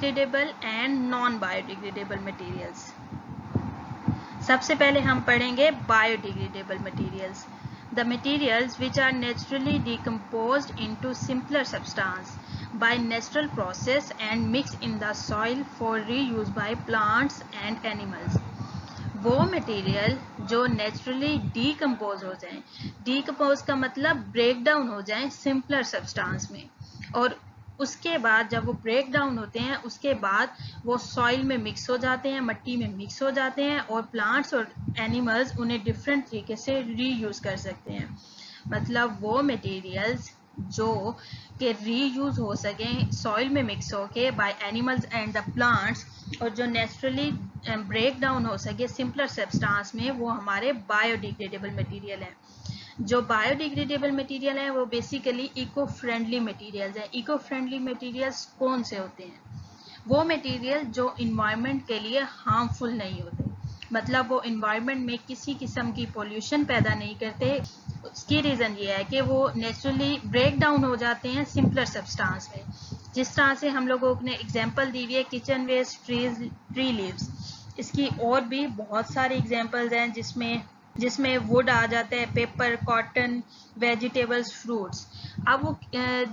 Biodegradable and non biodegradable materials. सबसे पहले हम पढ़ेंगे biodegradable materials. The materials which are naturally decomposed into simpler substance by natural process and mixed in the soil for reuse by plants and animals। वो material जो naturally decompose हो जाए, decompose का मतलब ब्रेक डाउन हो जाए simpler substance में, और उसके बाद जब वो ब्रेक डाउन होते हैं उसके बाद वो सॉइल में मिक्स हो जाते हैं, मिट्टी में मिक्स हो जाते हैं, और प्लांट्स और एनिमल्स उन्हें डिफरेंट तरीके से रीयूज कर सकते हैं। मतलब वो मटेरियल्स जो के रीयूज हो सके सॉइल में मिक्स होके by animals and the plants, और जो नेचुरली ब्रेक डाउन हो सके सिंपलर सब्सटेंस में, वो हमारे बायोडिग्रेडेबल मटेरियल हैं। जो बायोडिग्रेडेबल मटेरियल है वो बेसिकली इको फ्रेंडली मटेरियल्स हैं। इको फ्रेंडली मटेरियल्स कौन से होते हैं? वो मटेरियल जो इन्वायरमेंट के लिए हार्मफुल नहीं होते, मतलब वो इन्वायरमेंट में किसी किस्म की पोल्यूशन पैदा नहीं करते। उसकी रीज़न ये है कि वो नेचुरली ब्रेक डाउन हो जाते हैं सिंपलर सब्सटेंस में। जिस तरह से हम लोगों ने एग्जांपल दी हुई है किचन वेस्ट, ट्री लीव्स, इसकी और भी बहुत सारे एग्जांपल्स हैं जिसमें वुड आ जाता है, पेपर, कॉटन, वेजिटेबल्स, फ्रूट्स। अब वो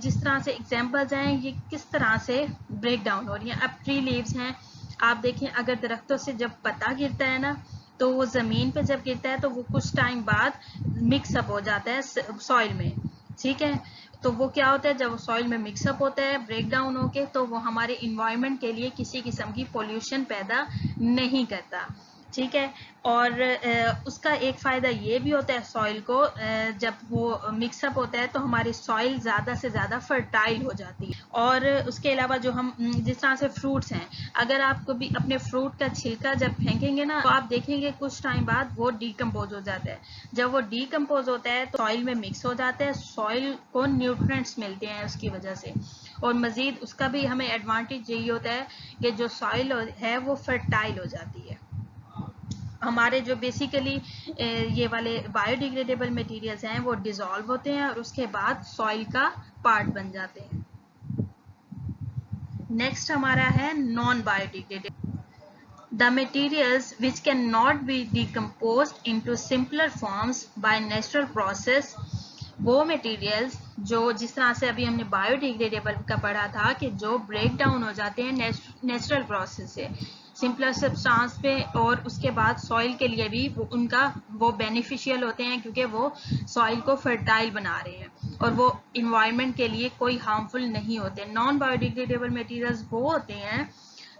जिस तरह से एग्जांपल्स हैं ये किस तरह से ब्रेक डाउन हो रही हैं। अब ट्री लीव्स हैं, आप देखें अगर दरख्तों से जब पत्ता गिरता है ना, तो वो ज़मीन पे जब गिरता है तो वो कुछ टाइम बाद मिक्सअप हो जाता है सॉइल में, ठीक है। तो वो क्या होता है, जब वो सॉइल में मिक्सअप होता है ब्रेक डाउन होके, तो वो हमारे इन्वायरमेंट के लिए किसी किस्म की पोल्यूशन पैदा नहीं करता, ठीक है। और उसका एक फ़ायदा ये भी होता है सॉइल को, जब वो मिक्सअप होता है तो हमारी सॉइल ज़्यादा से ज़्यादा फर्टाइल हो जाती है। और उसके अलावा जो हम जिस तरह से फ्रूट्स हैं, अगर आप कभी अपने फ्रूट का छिलका जब फेंकेंगे ना, तो आप देखेंगे कुछ टाइम बाद वो डीकम्पोज हो जाता है। जब वो डीकम्पोज होता है तो सॉइल में मिक्स हो जाता है, सॉइल को न्यूट्रिएंट्स मिलते हैं उसकी वजह से। और मज़ीद उसका भी हमें एडवांटेज यही होता है कि जो सॉइल है वो फर्टाइल हो जाती है। हमारे जो बेसिकली ये वाले बायोडिग्रेडेबल मटेरियल्स हैं वो डिसॉल्व होते हैं और उसके बाद सॉइल का पार्ट बन जाते हैं। नेक्स्ट हमारा है non biodegradable. The materials which can not be decomposed into simpler forms by natural process. वो मटेरियल्स जो जिस तरह से अभी हमने बायोडिग्रेडेबल का पढ़ा था कि जो ब्रेक डाउन हो जाते हैं नेचुरल प्रोसेस से सिंपलर सब्सटेंस पे, और उसके बाद सॉइल के लिए भी वो बेनिफिशियल होते हैं क्योंकि वो सॉइल को फर्टाइल बना रहे हैं और वो इन्वायरमेंट के लिए कोई हार्मफुल नहीं होते। नॉन बायोडिग्रेडेबल मटेरियल्स वो होते हैं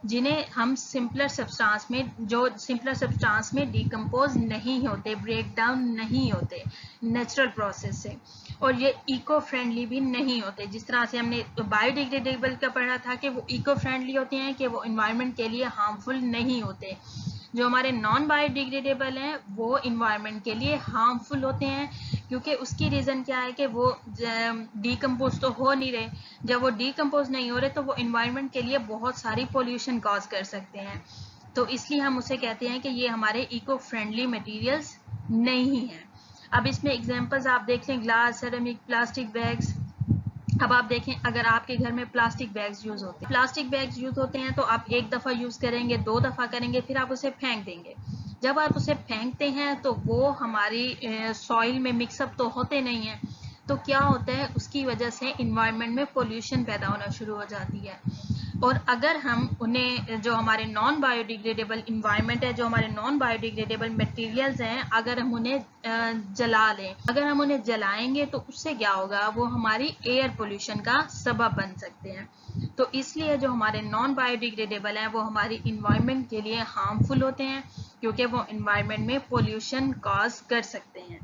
जिन्हें हम सिंपलर सब्सटेंस में डिकम्पोज नहीं होते, ब्रेक डाउन नहीं होते नेचुरल प्रोसेस से, और ये इको फ्रेंडली भी नहीं होते। जिस तरह से हमने बायोडिग्रेडेबल का पढ़ा था कि वो इको फ्रेंडली होते हैं कि वो इन्वायरमेंट के लिए हार्मफुल नहीं होते। जो हमारे नॉन बायोडिग्रेडेबल हैं वो इन्वायरमेंट के लिए हार्मफुल होते हैं, क्योंकि उसकी रीज़न क्या है कि वो डीकम्पोज तो हो नहीं रहे। जब वो डीकम्पोज नहीं हो रहे तो वो इन्वायरमेंट के लिए बहुत सारी पोल्यूशन कॉज कर सकते हैं, तो इसलिए हम उसे कहते हैं कि ये हमारे इको फ्रेंडली मटेरियल्स नहीं हैं। अब इसमें एग्जांपल्स आप देख लें, ग्लास, सेरेमिक, प्लास्टिक बैग्स। अब आप देखें अगर आपके घर में प्लास्टिक बैग्स यूज़ होते हैं तो आप एक दफ़ा यूज़ करेंगे, 2 दफ़ा करेंगे, फिर आप उसे फेंक देंगे। जब आप उसे फेंकते हैं तो वो हमारी सॉइल में मिक्सअप तो होते नहीं हैं, तो क्या होता है उसकी वजह से इन्वायरमेंट में पोल्यूशन पैदा होना शुरू हो जाती है। और अगर हम उन्हें जो हमारे नॉन बायोडिग्रेडेबल इन्वायरमेंट है, जो हमारे नॉन बायोडिग्रेडेबल मटेरियल्स हैं, अगर हम उन्हें जला लें, अगर हम उन्हें जलाएंगे तो उससे क्या होगा, वो हमारी एयर पोल्यूशन का सबब बन सकते हैं। तो इसलिए जो हमारे नॉन बायोडिग्रेडेबल हैं वो हमारी इन्वायरमेंट के लिए हार्मफुल होते हैं क्योंकि वो इन्वायरमेंट में पोल्यूशन कॉज कर सकते हैं।